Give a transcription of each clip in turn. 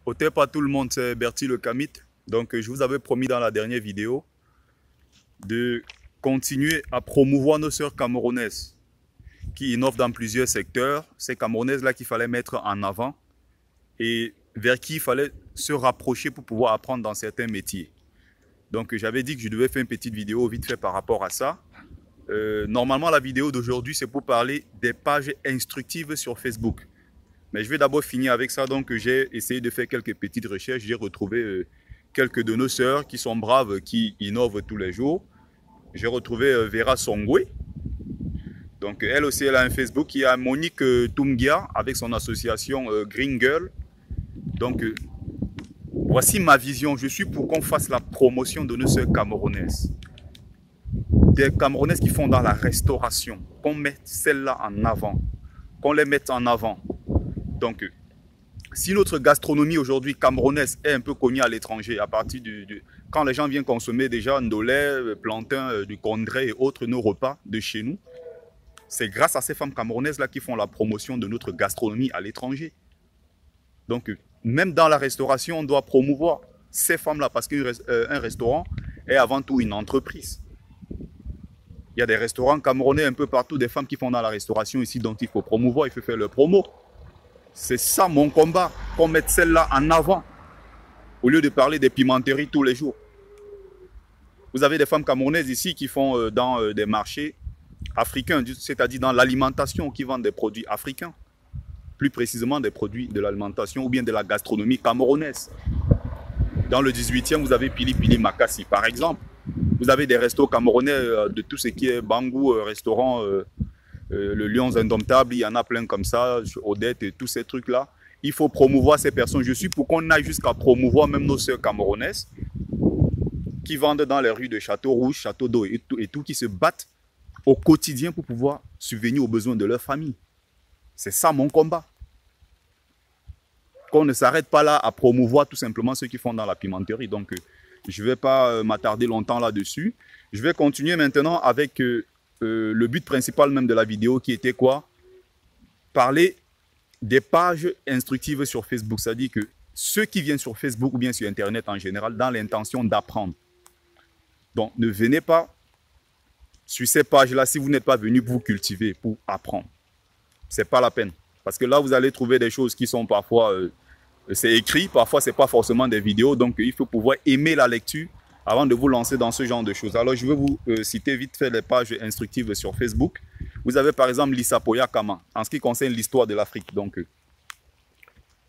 Au tête, pas tout le monde, c'est Bertie le Kamit. Donc, je vous avais promis dans la dernière vidéo de continuer à promouvoir nos sœurs camerounaises qui innovent dans plusieurs secteurs. Ces camerounaises-là qu'il fallait mettre en avant et vers qui il fallait se rapprocher pour pouvoir apprendre dans certains métiers. Donc, j'avais dit que je devais faire une petite vidéo vite fait par rapport à ça. Normalement, la vidéo d'aujourd'hui, c'est pour parler des pages instructives sur Facebook. Mais je vais d'abord finir avec ça. Donc, j'ai essayé de faire quelques petites recherches. J'ai retrouvé quelques de nos sœurs qui sont braves, qui innovent tous les jours. J'ai retrouvé Vera Songwe. Donc, elle aussi, elle a un Facebook. Il y a Monique Toumgia avec son association Green Girl. Donc, voici ma vision. Je suis pour qu'on fasse la promotion de nos sœurs camerounaises. Des Camerounaises qui font dans la restauration. Qu'on mette celles-là en avant. Qu'on les mette en avant. Donc, si notre gastronomie aujourd'hui camerounaise est un peu connue à l'étranger, à partir quand les gens viennent consommer déjà ndolé, plantain, du condré et autres, nos repas de chez nous, c'est grâce à ces femmes camerounaises-là qui font la promotion de notre gastronomie à l'étranger. Donc, même dans la restauration, on doit promouvoir ces femmes-là parce qu'un restaurant est avant tout une entreprise. Il y a des restaurants camerounais un peu partout, des femmes qui font dans la restauration ici, dont il faut promouvoir, il faut faire le promo. C'est ça mon combat, qu'on mette celle-là en avant, au lieu de parler des pimenteries tous les jours. Vous avez des femmes camerounaises ici qui font dans des marchés africains, c'est-à-dire dans l'alimentation, qui vendent des produits africains. Plus précisément des produits de l'alimentation ou bien de la gastronomie camerounaise. Dans le 18e, vous avez Pili Pili Makassi, par exemple. Vous avez des restos camerounais de tout ce qui est Bangou, restaurant... le Lions Indomptables, il y en a plein comme ça, Odette et tous ces trucs-là. Il faut promouvoir ces personnes. Je suis pour qu'on aille jusqu'à promouvoir même nos sœurs camerounaises qui vendent dans les rues de Château Rouge, Château d'Eau et tout, qui se battent au quotidien pour pouvoir subvenir aux besoins de leur famille. C'est ça mon combat. Qu'on ne s'arrête pas là à promouvoir tout simplement ceux qui font dans la pimenterie. Donc, je ne vais pas m'attarder longtemps là-dessus. Je vais continuer maintenant avec... le but principal même de la vidéo qui était quoi? Parler des pages instructives sur Facebook. C'est-à-dire que ceux qui viennent sur Facebook ou bien sur Internet en général dans l'intention d'apprendre. Donc, ne venez pas sur ces pages-là si vous n'êtes pas venu pour vous cultiver, pour apprendre. Ce n'est pas la peine. Parce que là, vous allez trouver des choses qui sont parfois... c'est écrit, parfois, ce n'est pas forcément des vidéos. Donc, il faut pouvoir aimer la lecture avant de vous lancer dans ce genre de choses. Alors, je vais vous citer vite fait les pages instructives sur Facebook. Vous avez par exemple Lisa Poya Kama, en ce qui concerne l'histoire de l'Afrique. Donc,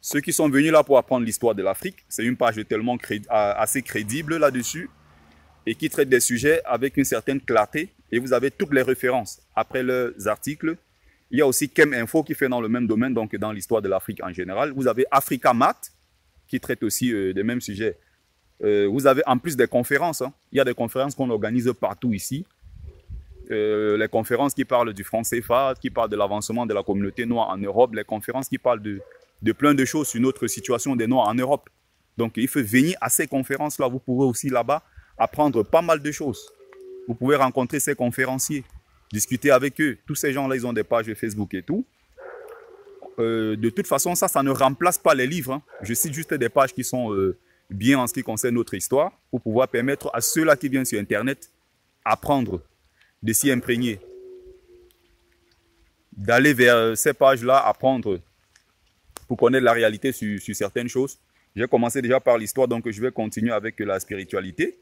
ceux qui sont venus là pour apprendre l'histoire de l'Afrique, c'est une page tellement assez crédible là-dessus et qui traite des sujets avec une certaine clarté. Et vous avez toutes les références après leurs articles. Il y a aussi Kem Info qui fait dans le même domaine, donc dans l'histoire de l'Afrique en général. Vous avez Africa Mat qui traite aussi des mêmes sujets. Vous avez en plus des conférences. Hein. Il y a des conférences qu'on organise partout ici. Les conférences qui parlent du franc CFA, qui parlent de l'avancement de la communauté noire en Europe, les conférences qui parlent de plein de choses sur notre situation des Noirs en Europe. Donc il faut venir à ces conférences-là. Vous pouvez aussi là-bas apprendre pas mal de choses. Vous pouvez rencontrer ces conférenciers, discuter avec eux. Tous ces gens-là, ils ont des pages Facebook et tout. De toute façon, ça ne remplace pas les livres. Hein. Je cite juste des pages qui sont... bien en ce qui concerne notre histoire, pour pouvoir permettre à ceux-là qui viennent sur Internet apprendre, de s'y imprégner, d'aller vers ces pages-là, apprendre pour connaître la réalité sur certaines choses. J'ai commencé déjà par l'histoire, donc je vais continuer avec la spiritualité.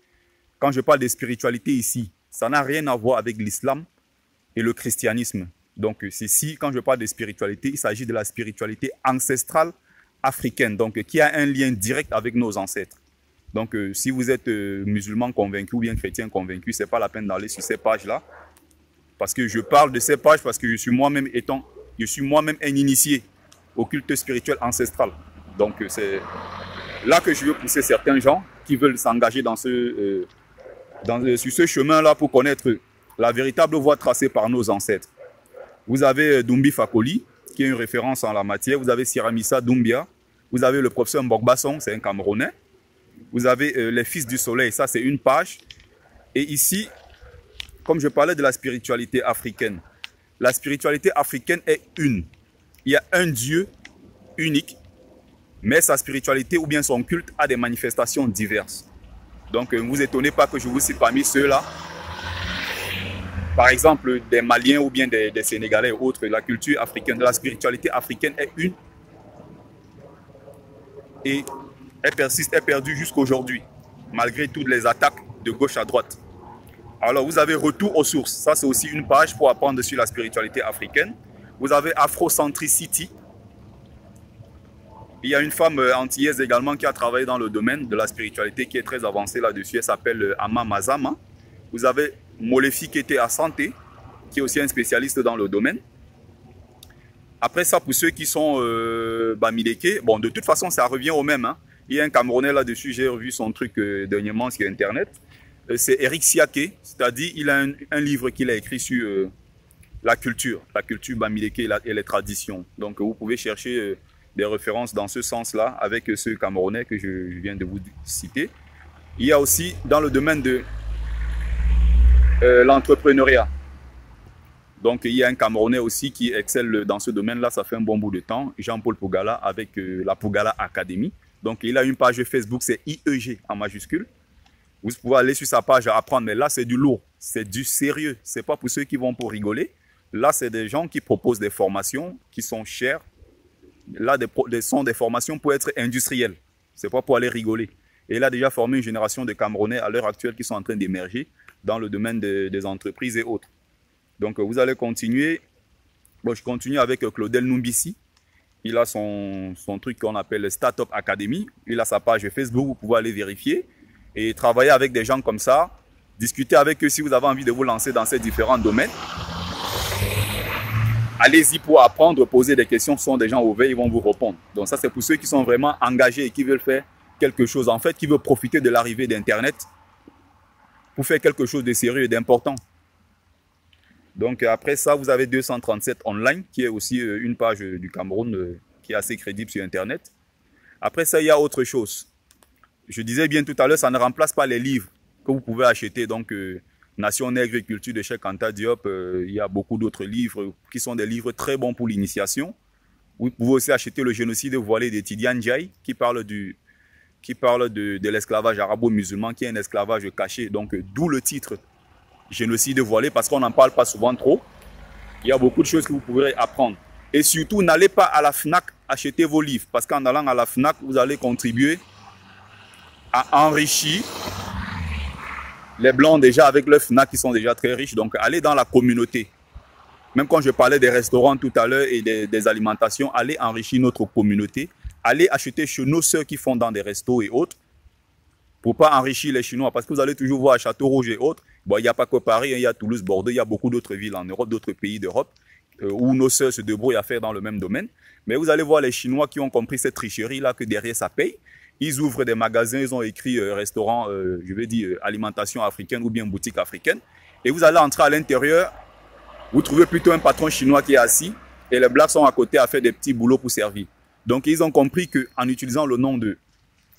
Quand je parle de spiritualité ici, ça n'a rien à voir avec l'islam et le christianisme. Donc ici, quand je parle de spiritualité, il s'agit de la spiritualité ancestrale africaine, donc qui a un lien direct avec nos ancêtres. Donc, si vous êtes musulman convaincu ou bien chrétien convaincu, ce n'est pas la peine d'aller sur ces pages-là. Parce que je parle de ces pages parce que je suis moi-même un initié au culte spirituel ancestral. Donc, c'est là que je veux pousser certains gens qui veulent s'engager sur ce chemin-là pour connaître la véritable voie tracée par nos ancêtres. Vous avez Dumbi Fakoli, qui est une référence en la matière. Vous avez Siramissa Doumbia. Vous avez le professeur Mbogbasson, c'est un Camerounais. Vous avez les Fils du Soleil, ça c'est une page. Et ici, comme je parlais de la spiritualité africaine, la spiritualité africaine est une. Il y a un Dieu unique Mais sa spiritualité ou bien son culte a des manifestations diverses. Donc, ne vous étonnez pas que je vous cite parmi ceux-là. Par exemple, des Maliens ou bien des Sénégalais et autres, la culture africaine, la spiritualité africaine est une. Et elle persiste, elle perdure jusqu'aujourd'hui, malgré toutes les attaques de gauche à droite. Alors, vous avez Retour aux sources. Ça, c'est aussi une page pour apprendre sur la spiritualité africaine. Vous avez Afrocentricity. Il y a une femme antillaise également qui a travaillé dans le domaine de la spiritualité, qui est très avancée là-dessus. Elle s'appelle Ama Mazama. Vous avez Molefi qui était à Santé, qui est aussi un spécialiste dans le domaine. Après ça, pour ceux qui sont Bamileke, bon, de toute façon, ça revient au même. Hein. Il y a un Camerounais là-dessus, j'ai revu son truc dernièrement sur Internet. C'est Eric Siake, c'est-à-dire il a un livre qu'il a écrit sur la culture Bamileke et les traditions. Donc, vous pouvez chercher des références dans ce sens-là avec ce Camerounais que je viens de vous citer. Il y a aussi dans le domaine de l'entrepreneuriat. Donc, il y a un Camerounais aussi qui excelle dans ce domaine-là, ça fait un bon bout de temps, Jean-Paul Pougala avec la Pougala Academy. Donc, il a une page Facebook, c'est IEG en majuscule. Vous pouvez aller sur sa page à apprendre, mais là, c'est du lourd, c'est du sérieux. Ce n'est pas pour ceux qui vont pour rigoler. Là, c'est des gens qui proposent des formations qui sont chères. Là, sont des formations pour être industrielles. Ce n'est pas pour aller rigoler. Et il a déjà formé une génération de Camerounais à l'heure actuelle qui sont en train d'émerger dans le domaine des entreprises et autres. Donc, vous allez continuer. Bon, je continue avec Claudel Numbisi. Il a son truc qu'on appelle Startup Academy. Il a sa page Facebook, vous pouvez aller vérifier. Et travailler avec des gens comme ça. Discuter avec eux si vous avez envie de vous lancer dans ces différents domaines. Allez-y pour apprendre, poser des questions. Ce sont des gens ouverts, ils vont vous répondre. Donc ça, c'est pour ceux qui sont vraiment engagés et qui veulent faire quelque chose. En fait, qui veulent profiter de l'arrivée d'Internet pour faire quelque chose de sérieux et d'important. Donc après ça, vous avez 237 Online, qui est aussi une page du Cameroun qui est assez crédible sur Internet. Après ça, il y a autre chose. Je disais bien tout à l'heure, ça ne remplace pas les livres que vous pouvez acheter. Donc, Nation Nègre et Culture de Cheikh Anta Diop, il y a beaucoup d'autres livres qui sont des livres très bons pour l'initiation. Vous pouvez aussi acheter Le génocide voilé de Tidiane Ndiaye, qui parle de l'esclavage arabo-musulman, qui est un esclavage caché. Donc, d'où le titre Génocide voilé, parce qu'on n'en parle pas souvent trop. Il y a beaucoup de choses que vous pourrez apprendre. Et surtout, n'allez pas à la FNAC acheter vos livres, parce qu'en allant à la FNAC, vous allez contribuer à enrichir les Blancs déjà avec leurs FNAC qui sont déjà très riches. Donc, allez dans la communauté. Même quand je parlais des restaurants tout à l'heure et des alimentations, allez enrichir notre communauté. Allez acheter chez nos sœurs qui font dans des restos et autres. Pour ne pas enrichir les Chinois. Parce que vous allez toujours voir à Château-Rouge et autres. Bon, il n'y a pas que Paris, il y a Toulouse, Bordeaux, il y a beaucoup d'autres villes en Europe, d'autres pays d'Europe, où nos sœurs se débrouillent à faire dans le même domaine. Mais vous allez voir les Chinois qui ont compris cette tricherie-là, que derrière ça paye. Ils ouvrent des magasins, ils ont écrit restaurant, je vais dire alimentation africaine ou bien boutique africaine. Et vous allez entrer à l'intérieur, vous trouvez plutôt un patron chinois qui est assis et les blacks sont à côté à faire des petits boulots pour servir. Donc ils ont compris qu'en utilisant le nom de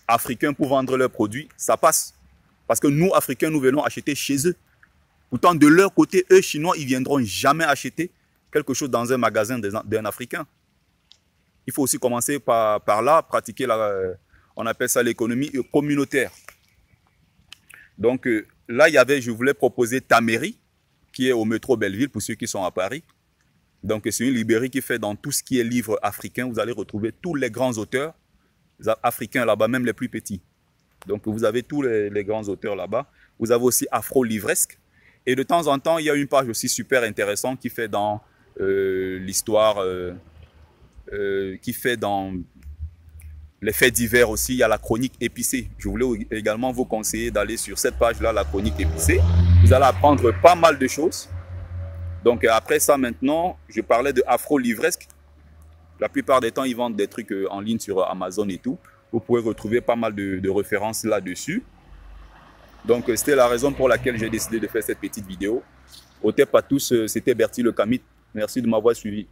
Africains pour vendre leurs produits, ça passe. Parce que nous, Africains, nous venons acheter chez eux. Pourtant, de leur côté, eux, Chinois, ils ne viendront jamais acheter quelque chose dans un magasin d'un Africain. Il faut aussi commencer par là, pratiquer on appelle ça l'économie communautaire. Donc là, je voulais proposer Taméry, qui est au métro Belleville, pour ceux qui sont à Paris. Donc c'est une librairie qui fait dans tout ce qui est livres africains. Vous allez retrouver tous les grands auteurs africains là-bas, même les plus petits. Donc vous avez tous les grands auteurs là-bas. Vous avez aussi Afro-Livresque. Et de temps en temps, il y a une page aussi super intéressante qui fait dans l'histoire, qui fait dans les faits divers aussi. Il y a la chronique épicée. Je voulais également vous conseiller d'aller sur cette page-là, la chronique épicée. Vous allez apprendre pas mal de choses. Donc après ça, maintenant, je parlais de Afro-Livresque. La plupart des temps, ils vendent des trucs en ligne sur Amazon et tout. Vous pouvez retrouver pas mal de références là-dessus. Donc, c'était la raison pour laquelle j'ai décidé de faire cette petite vidéo. Au TEP à tous, c'était Bertie Le Camit. Merci de m'avoir suivi.